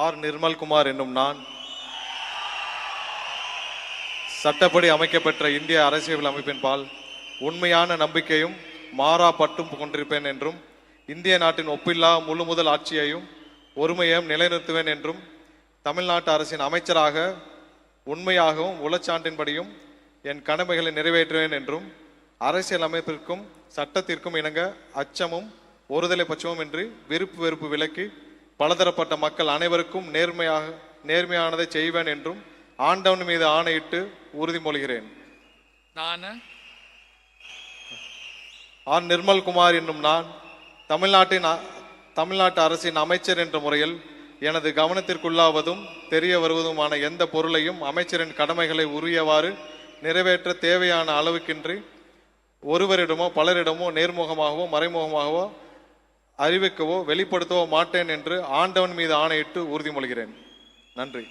R Nirmalkumar என்னும் நான் சட்டப்படி அமைக்கப்பெற்ற இந்திய அரசியல் அமைப்பின் பால் உண்மையான நம்பிக்கையும் மாறா பட்டும் கொண்டிருப்பேன் என்றும் இந்திய நாட்டின் ஒப்பில்லா முழு முதல் ஆட்சியையும் ஒருமையையும் நிலைநிறுத்துவேன் என்றும் தமிழ்நாட்டு அரசின் அமைச்சராக உண்மையாகவும் உளச்சான்றின்படியும் என் கடமைகளை நிறைவேற்றுவேன் என்றும் அரசியல் அமைப்பிற்கும் சட்டத்திற்கும் இணங்க அச்சமும் ஒருதலை பட்சமும் இன்றி விருப்பு வெறுப்பு விலக்கி பலதரப்பட்ட மக்கள் அனைவருக்கும் நேர்மையானதை செய்வேன் என்றும் ஆண்டவன் மீது ஆணையிட்டு உறுதிமொழிகிறேன். நான் ஆர் நிர்மல்குமார் என்னும் நான் தமிழ்நாட்டு அரசின் அமைச்சர் என்ற முறையில் எனது கவனத்திற்குள்ளாவதும் தெரிய வருவதுமான எந்த பொருளையும் அமைச்சரின் கடமைகளை உரியவாறு நிறைவேற்ற தேவையான அளவுக்கின்றி ஒருவரிடமோ பலரிடமோ நேர்முகமாகவோ மறைமுகமாகவோ அறிவிக்கவோ வெளிப்படுத்தவோ மாட்டேன் என்று ஆண்டவன் மீது ஆணையிட்டு உறுதிமொழிகிறேன். நன்றி.